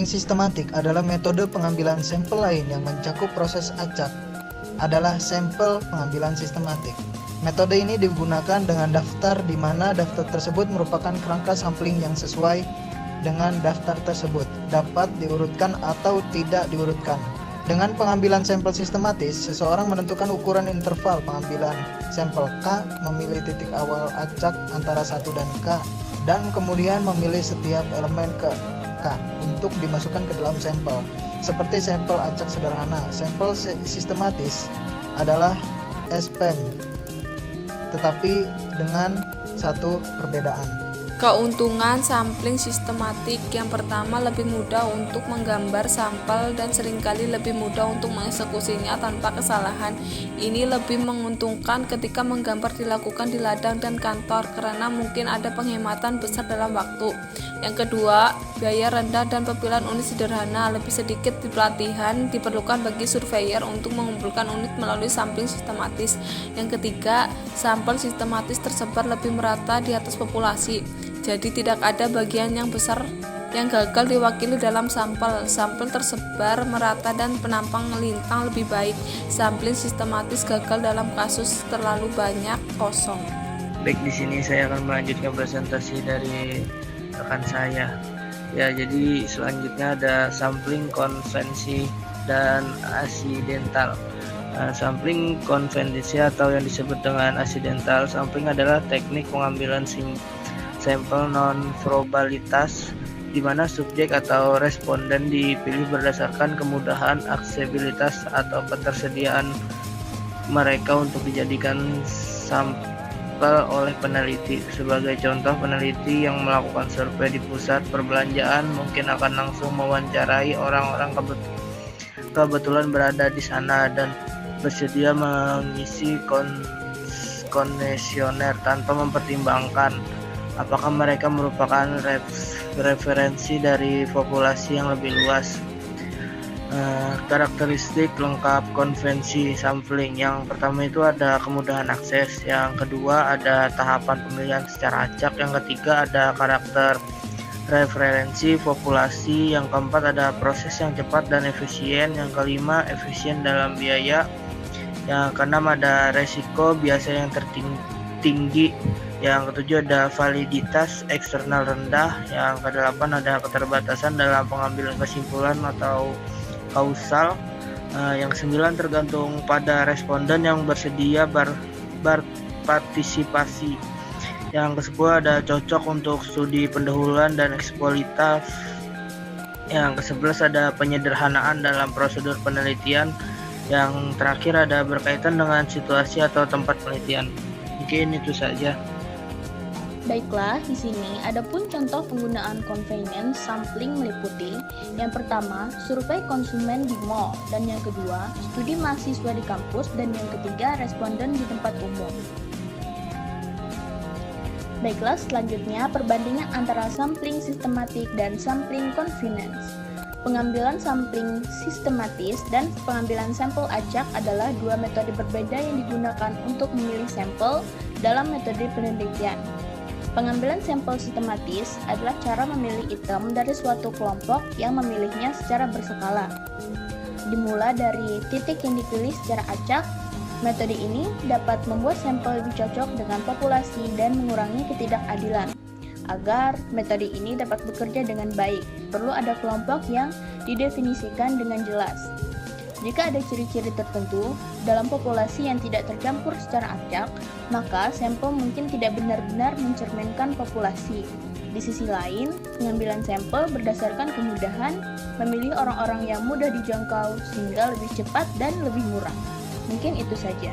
Sampling sistematik adalah metode pengambilan sampel lain yang mencakup proses acak, adalah sampel pengambilan sistematik. Metode ini digunakan dengan daftar di mana daftar tersebut merupakan kerangka sampling yang sesuai dengan daftar tersebut, dapat diurutkan atau tidak diurutkan. Dengan pengambilan sampel sistematis, seseorang menentukan ukuran interval pengambilan sampel K, memilih titik awal acak antara 1 dan K, dan kemudian memilih setiap elemen ke K untuk dimasukkan ke dalam sampel. Seperti sampel acak sederhana, sampel sistematis adalah SPEM, tetapi dengan satu perbedaan. Keuntungan sampling sistematik: yang pertama, lebih mudah untuk menggambar sampel dan seringkali lebih mudah untuk mengeksekusinya tanpa kesalahan. Ini lebih menguntungkan ketika menggambar dilakukan di ladang dan kantor karena mungkin ada penghematan besar dalam waktu. Yang kedua, biaya rendah dan pemilihan unit sederhana. Lebih sedikit pelatihan diperlukan bagi surveyor untuk mengumpulkan unit melalui sampling sistematis. Yang ketiga, sampel sistematis tersebar lebih merata di atas populasi. Jadi tidak ada bagian yang besar yang gagal diwakili dalam sampel. Sampel tersebar merata dan penampang lintang lebih baik. Sampling sistematis gagal dalam kasus terlalu banyak kosong. Baik, di sini saya akan melanjutkan presentasi dari rekan saya. Ya, jadi selanjutnya ada sampling konvensi dan asidental. Sampling konvensi atau yang disebut dengan asidental sampling adalah teknik pengambilan sampel non-probabilitas di mana subjek atau responden dipilih berdasarkan kemudahan, aksesibilitas atau ketersediaan mereka untuk dijadikan sampel oleh peneliti. Sebagai contoh, peneliti yang melakukan survei di pusat perbelanjaan mungkin akan langsung mewawancarai orang-orang kebetulan berada di sana dan bersedia mengisi kuesioner tanpa mempertimbangkan apakah mereka merupakan referensi dari populasi yang lebih luas. Karakteristik lengkap konvensi sampling: yang pertama itu ada kemudahan akses, yang kedua ada tahapan pemilihan secara acak, yang ketiga ada karakter referensi populasi, yang keempat ada proses yang cepat dan efisien, yang kelima efisien dalam biaya, yang keenam ada resiko biasa yang tinggi, yang ketujuh ada validitas eksternal rendah, yang kedelapan ada keterbatasan dalam pengambilan kesimpulan atau kausal, yang kesembilan tergantung pada responden yang bersedia berpartisipasi, yang kesepuluh ada cocok untuk studi pendahuluan dan eksploitatif, yang kesebelas ada penyederhanaan dalam prosedur penelitian, yang terakhir ada berkaitan dengan situasi atau tempat penelitian. Mungkin itu saja. Baiklah, di sini adapun contoh penggunaan convenience sampling meliputi: yang pertama, survei konsumen di mall, dan yang kedua, studi mahasiswa di kampus, dan yang ketiga, responden di tempat umum. Baiklah, selanjutnya perbandingan antara sampling sistematik dan sampling convenience. Pengambilan sampling sistematis dan pengambilan sampel acak adalah dua metode berbeda yang digunakan untuk memilih sampel dalam metode penelitian. Pengambilan sampel sistematis adalah cara memilih item dari suatu kelompok yang memilihnya secara berskala. Dimulai dari titik yang dipilih secara acak, metode ini dapat membuat sampel lebih cocok dengan populasi dan mengurangi ketidakadilan. Agar metode ini dapat bekerja dengan baik, perlu ada kelompok yang didefinisikan dengan jelas. Jika ada ciri-ciri tertentu dalam populasi yang tidak tercampur secara acak, maka sampel mungkin tidak benar-benar mencerminkan populasi. Di sisi lain, pengambilan sampel berdasarkan kemudahan memilih orang-orang yang mudah dijangkau sehingga lebih cepat dan lebih murah. Mungkin itu saja.